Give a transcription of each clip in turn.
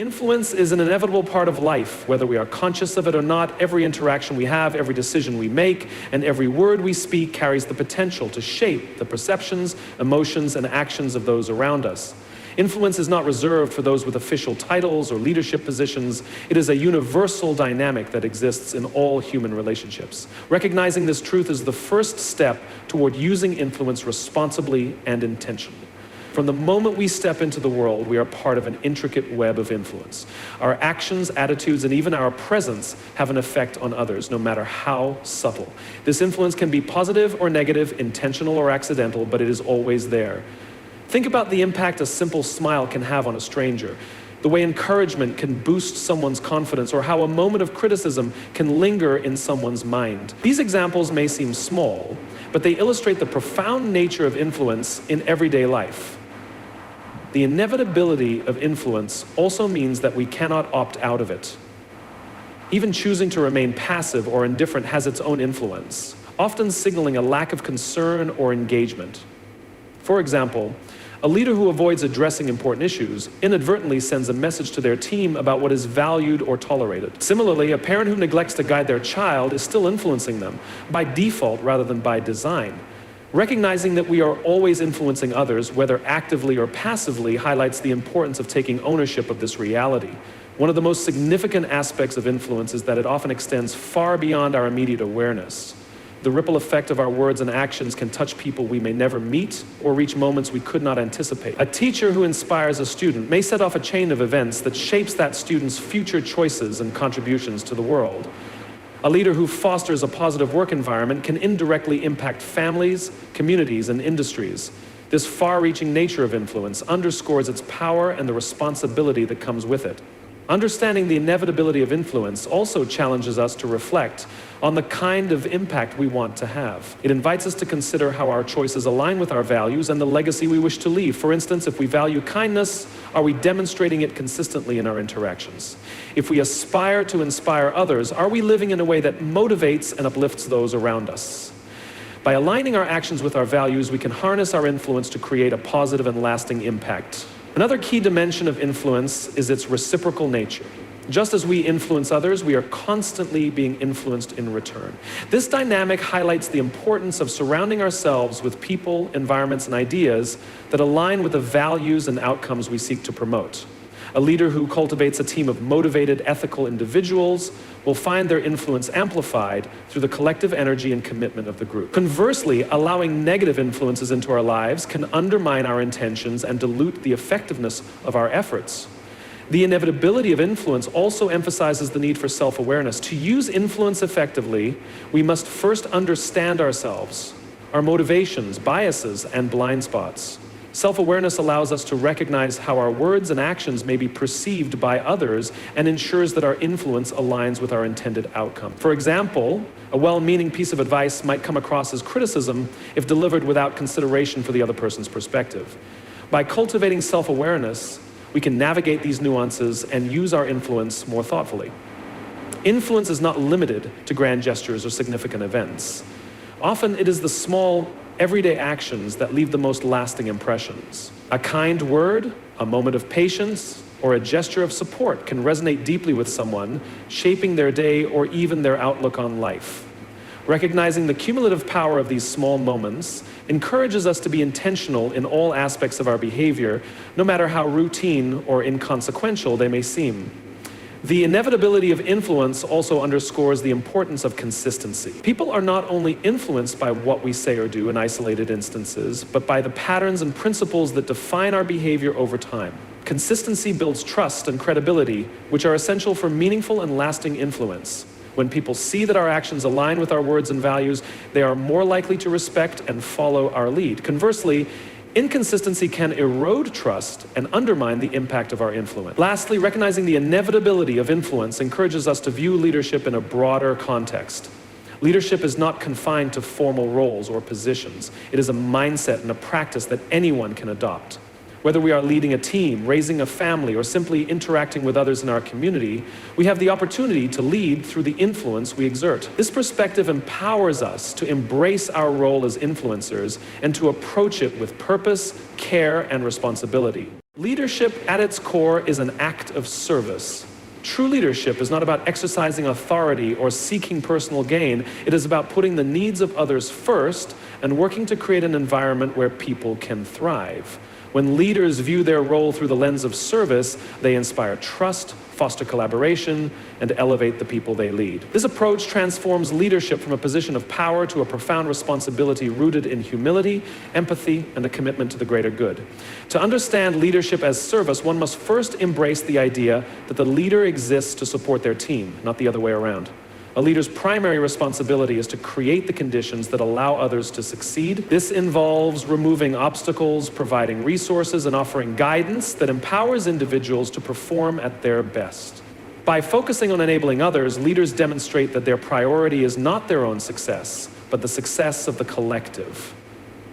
Influence is an inevitable part of life, whether we are conscious of it or not. Every interaction we have, every decision we make, and every word we speak carries the potential to shape the perceptions, emotions, and actions of those around us. Influence is not reserved for those with official titles or leadership positions. It is a universal dynamic that exists in all human relationships. Recognizing this truth is the first step toward using influence responsibly and intentionally. From the moment we step into the world, we are part of an intricate web of influence. Our actions, attitudes, and even our presence have an effect on others, no matter how subtle. This influence can be positive or negative, intentional or accidental, but it is always there. Think about the impact a simple smile can have on a stranger, the way encouragement can boost someone's confidence, or how a moment of criticism can linger in someone's mind. These examples may seem small, but they illustrate the profound nature of influence in everyday life. The inevitability of influence also means that we cannot opt out of it. Even choosing to remain passive or indifferent has its own influence, often signaling a lack of concern or engagement. For example, a leader who avoids addressing important issues inadvertently sends a message to their team about what is valued or tolerated. Similarly, a parent who neglects to guide their child is still influencing them, by default rather than by design. Recognizing that we are always influencing others, whether actively or passively, highlights the importance of taking ownership of this reality. One of the most significant aspects of influence is that it often extends far beyond our immediate awareness. The ripple effect of our words and actions can touch people we may never meet or reach moments we could not anticipate. A teacher who inspires a student may set off a chain of events that shapes that student's future choices and contributions to the world. A leader who fosters a positive work environment can indirectly impact families, communities, and industries. This far-reaching nature of influence underscores its power and the responsibility that comes with it. Understanding the inevitability of influence also challenges us to reflect on the kind of impact we want to have. It invites us to consider how our choices align with our values and the legacy we wish to leave. For instance, if we value kindness, are we demonstrating it consistently in our interactions? If we aspire to inspire others, are we living in a way that motivates and uplifts those around us? By aligning our actions with our values, we can harness our influence to create a positive and lasting impact. Another key dimension of influence is its reciprocal nature. Just as we influence others, we are constantly being influenced in return. This dynamic highlights the importance of surrounding ourselves with people, environments, and ideas that align with the values and outcomes we seek to promote. A leader who cultivates a team of motivated, ethical individuals will find their influence amplified through the collective energy and commitment of the group. Conversely, allowing negative influences into our lives can undermine our intentions and dilute the effectiveness of our efforts. The inevitability of influence also emphasizes the need for self-awareness. To use influence effectively, we must first understand ourselves, our motivations, biases, and blind spots. Self-awareness allows us to recognize how our words and actions may be perceived by others and ensures that our influence aligns with our intended outcome. For example, a well-meaning piece of advice might come across as criticism if delivered without consideration for the other person's perspective. By cultivating self-awareness, we can navigate these nuances and use our influence more thoughtfully. Influence is not limited to grand gestures or significant events. Often it is the small, everyday actions that leave the most lasting impressions. A kind word, a moment of patience, or a gesture of support can resonate deeply with someone, shaping their day or even their outlook on life. Recognizing the cumulative power of these small moments encourages us to be intentional in all aspects of our behavior, no matter how routine or inconsequential they may seem. The inevitability of influence also underscores the importance of consistency. People are not only influenced by what we say or do in isolated instances, but by the patterns and principles that define our behavior over time. Consistency builds trust and credibility, which are essential for meaningful and lasting influence. When people see that our actions align with our words and values, they are more likely to respect and follow our lead. Conversely, inconsistency can erode trust and undermine the impact of our influence. Lastly, recognizing the inevitability of influence encourages us to view leadership in a broader context. Leadership is not confined to formal roles or positions. It is a mindset and a practice that anyone can adopt. Whether we are leading a team, raising a family, or simply interacting with others in our community, we have the opportunity to lead through the influence we exert. This perspective empowers us to embrace our role as influencers and to approach it with purpose, care, and responsibility. Leadership at its core is an act of service. True leadership is not about exercising authority or seeking personal gain. It is about putting the needs of others first and working to create an environment where people can thrive. When leaders view their role through the lens of service, they inspire trust, foster collaboration, and elevate the people they lead. This approach transforms leadership from a position of power to a profound responsibility rooted in humility, empathy, and a commitment to the greater good. To understand leadership as service, one must first embrace the idea that the leader exists to support their team, not the other way around. A leader's primary responsibility is to create the conditions that allow others to succeed. This involves removing obstacles, providing resources, and offering guidance that empowers individuals to perform at their best. By focusing on enabling others, leaders demonstrate that their priority is not their own success, but the success of the collective.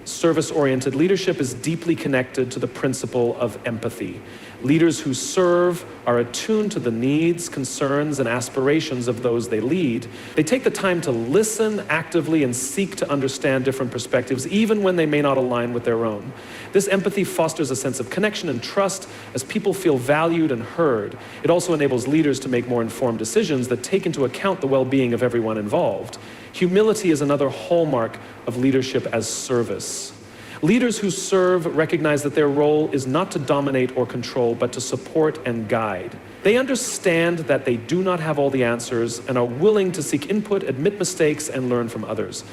Service-oriented leadership is deeply connected to the principle of empathy. Leaders who serve are attuned to the needs, concerns, and aspirations of those they lead. They take the time to listen actively and seek to understand different perspectives, even when they may not align with their own. This empathy fosters a sense of connection and trust as people feel valued and heard. It also enables leaders to make more informed decisions that take into account the well-being of everyone involved. Humility is another hallmark of leadership as service. Leaders who serve recognize that their role is not to dominate or control, but to support and guide. They understand that they do not have all the answers and are willing to seek input, admit mistakes, and learn from others.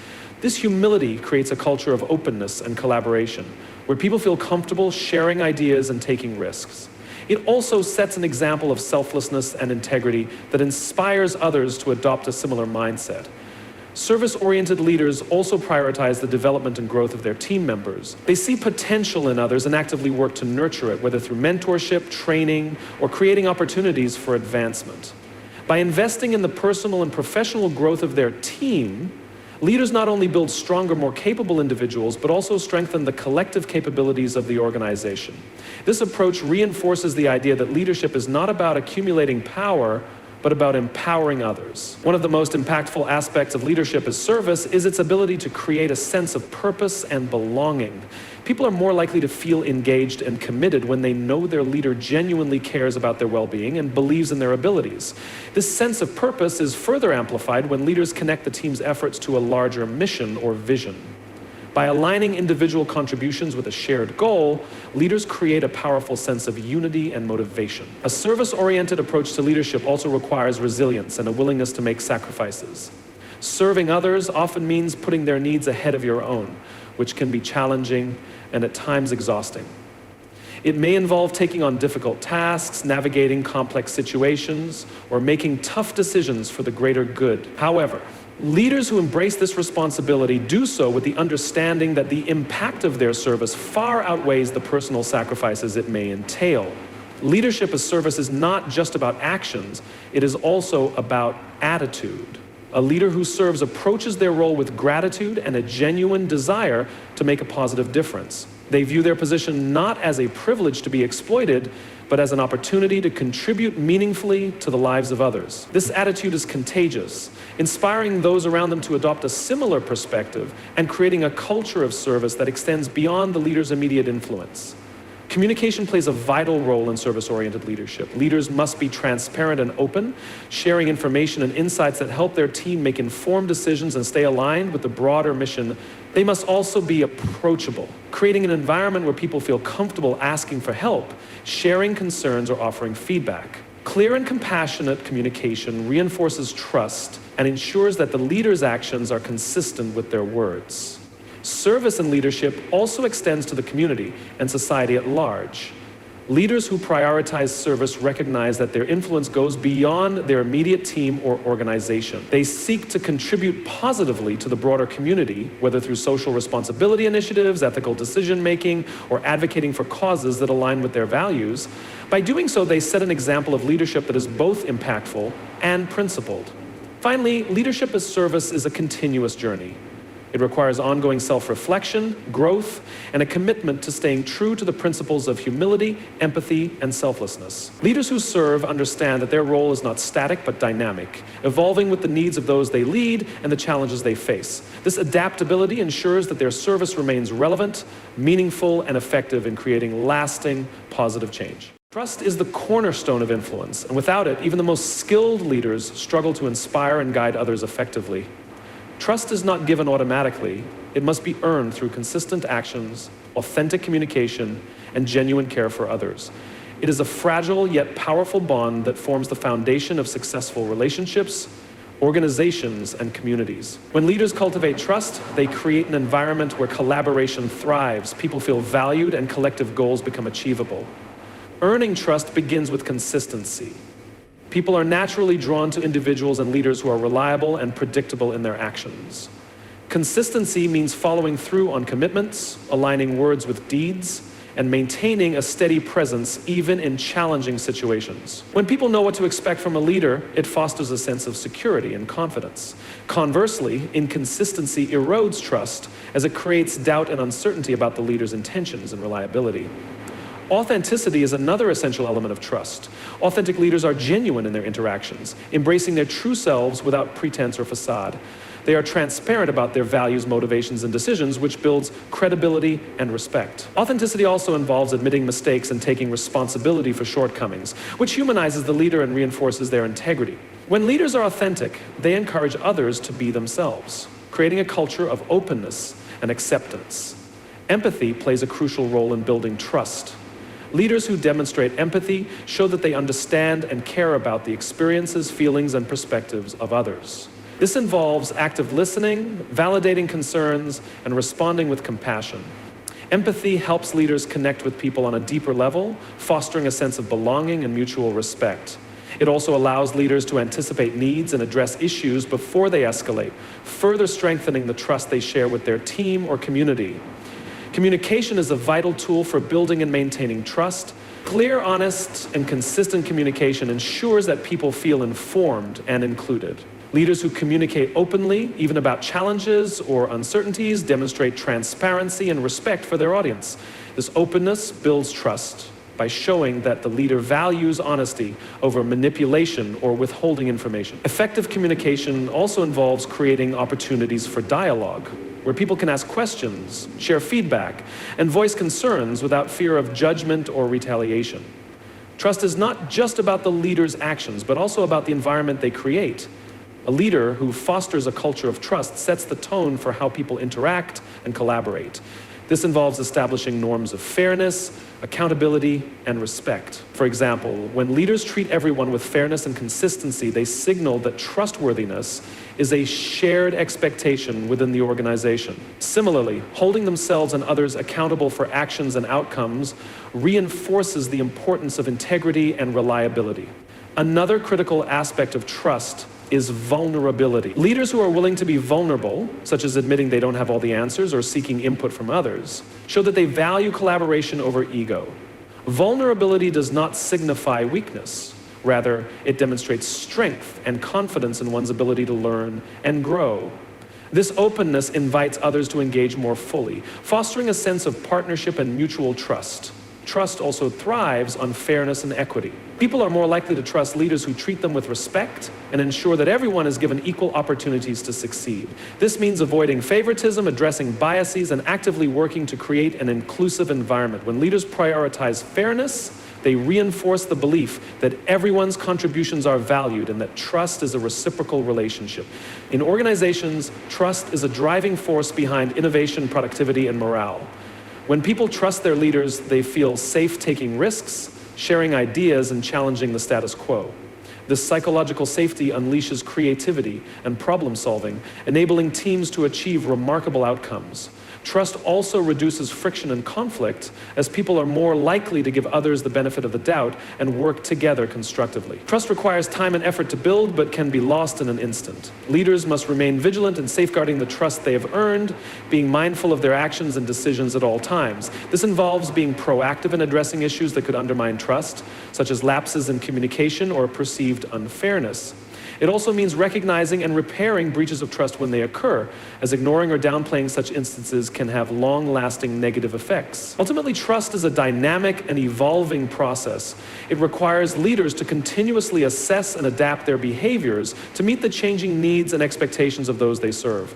This humility creates a culture of openness and collaboration, where people feel comfortable sharing ideas and taking risks. It also sets an example of selflessness and integrity that inspires others to adopt a similar mindset. Service-oriented leaders also prioritize the development and growth of their team members. They see potential in others and actively work to nurture it, whether through mentorship, training, or creating opportunities for advancement. By investing in the personal and professional growth of their team, leaders not only build stronger, more capable individuals, but also strengthen the collective capabilities of the organization. This approach reinforces the idea that leadership is not about accumulating power, but about empowering others. One of the most impactful aspects of leadership as service is its ability to create a sense of purpose and belonging. People are more likely to feel engaged and committed when they know their leader genuinely cares about their well-being and believes in their abilities. This sense of purpose is further amplified when leaders connect the team's efforts to a larger mission or vision. By aligning individual contributions with a shared goal, leaders create a powerful sense of unity and motivation. A service-oriented approach to leadership also requires resilience and a willingness to make sacrifices. Serving others often means putting their needs ahead of your own, which can be challenging and at times exhausting. It may involve taking on difficult tasks, navigating complex situations, or making tough decisions for the greater good. However, leaders who embrace this responsibility do so with the understanding that the impact of their service far outweighs the personal sacrifices it may entail. Leadership as service is not just about actions, it is also about attitude. A leader who serves approaches their role with gratitude and a genuine desire to make a positive difference. They view their position not as a privilege to be exploited, but as an opportunity to contribute meaningfully to the lives of others. This attitude is contagious, inspiring those around them to adopt a similar perspective and creating a culture of service that extends beyond the leader's immediate influence. Communication plays a vital role in service-oriented leadership. Leaders must be transparent and open, sharing information and insights that help their team make informed decisions and stay aligned with the broader mission. They must also be approachable, creating an environment where people feel comfortable asking for help, sharing concerns, or offering feedback. Clear and compassionate communication reinforces trust and ensures that the leader's actions are consistent with their words. Service and leadership also extends to the community and society at large. Leaders who prioritize service recognize that their influence goes beyond their immediate team or organization. They seek to contribute positively to the broader community, whether through social responsibility initiatives, ethical decision-making, or advocating for causes that align with their values. By doing so, they set an example of leadership that is both impactful and principled. Finally, leadership as service is a continuous journey. It requires ongoing self-reflection, growth, and a commitment to staying true to the principles of humility, empathy, and selflessness. Leaders who serve understand that their role is not static but dynamic, evolving with the needs of those they lead and the challenges they face. This adaptability ensures that their service remains relevant, meaningful, and effective in creating lasting, positive change. Trust is the cornerstone of influence, and without it, even the most skilled leaders struggle to inspire and guide others effectively. Trust is not given automatically. It must be earned through consistent actions, authentic communication, and genuine care for others. It is a fragile yet powerful bond that forms the foundation of successful relationships, organizations, and communities. When leaders cultivate trust, they create an environment where collaboration thrives, people feel valued, and collective goals become achievable. Earning trust begins with consistency. People are naturally drawn to individuals and leaders who are reliable and predictable in their actions. Consistency means following through on commitments, aligning words with deeds, and maintaining a steady presence even in challenging situations. When people know what to expect from a leader, it fosters a sense of security and confidence. Conversely, inconsistency erodes trust as it creates doubt and uncertainty about the leader's intentions and reliability. Authenticity is another essential element of trust. Authentic leaders are genuine in their interactions, embracing their true selves without pretense or facade. They are transparent about their values, motivations, and decisions, which builds credibility and respect. Authenticity also involves admitting mistakes and taking responsibility for shortcomings, which humanizes the leader and reinforces their integrity. When leaders are authentic, they encourage others to be themselves, creating a culture of openness and acceptance. Empathy plays a crucial role in building trust. Leaders who demonstrate empathy show that they understand and care about the experiences, feelings, and perspectives of others. This involves active listening, validating concerns, and responding with compassion. Empathy helps leaders connect with people on a deeper level, fostering a sense of belonging and mutual respect. It also allows leaders to anticipate needs and address issues before they escalate, further strengthening the trust they share with their team or community. Communication is a vital tool for building and maintaining trust. Clear, honest, and consistent communication ensures that people feel informed and included. Leaders who communicate openly, even about challenges or uncertainties, demonstrate transparency and respect for their audience. This openness builds trust by showing that the leader values honesty over manipulation or withholding information. Effective communication also involves creating opportunities for dialogue, where people can ask questions, share feedback, and voice concerns without fear of judgment or retaliation. Trust is not just about the leader's actions, but also about the environment they create. A leader who fosters a culture of trust sets the tone for how people interact and collaborate. This involves establishing norms of fairness, accountability, and respect. For example, when leaders treat everyone with fairness and consistency, they signal that trustworthiness is a shared expectation within the organization. Similarly, holding themselves and others accountable for actions and outcomes reinforces the importance of integrity and reliability. Another critical aspect of trust is vulnerability. Leaders who are willing to be vulnerable, such as admitting they don't have all the answers or seeking input from others, show that they value collaboration over ego. Vulnerability does not signify weakness. Rather, it demonstrates strength and confidence in one's ability to learn and grow. This openness invites others to engage more fully, fostering a sense of partnership and mutual trust. Trust also thrives on fairness and equity. People are more likely to trust leaders who treat them with respect and ensure that everyone is given equal opportunities to succeed. This means avoiding favoritism, addressing biases, and actively working to create an inclusive environment. When leaders prioritize fairness, they reinforce the belief that everyone's contributions are valued and that trust is a reciprocal relationship. In organizations, trust is a driving force behind innovation, productivity, and morale. When people trust their leaders, they feel safe taking risks, sharing ideas, and challenging the status quo. This psychological safety unleashes creativity and problem solving, enabling teams to achieve remarkable outcomes. Trust also reduces friction and conflict, as people are more likely to give others the benefit of the doubt and work together constructively. Trust requires time and effort to build, but can be lost in an instant. Leaders must remain vigilant in safeguarding the trust they have earned, being mindful of their actions and decisions at all times. This involves being proactive in addressing issues that could undermine trust, such as lapses in communication or perceived unfairness. It also means recognizing and repairing breaches of trust when they occur, as ignoring or downplaying such instances can have long-lasting negative effects. Ultimately, trust is a dynamic and evolving process. It requires leaders to continuously assess and adapt their behaviors to meet the changing needs and expectations of those they serve.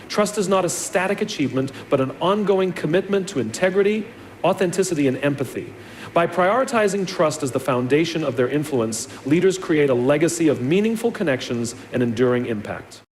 Trust is not a static achievement, but an ongoing commitment to integrity, authenticity, and empathy. By prioritizing trust as the foundation of their influence, leaders create a legacy of meaningful connections and enduring impact.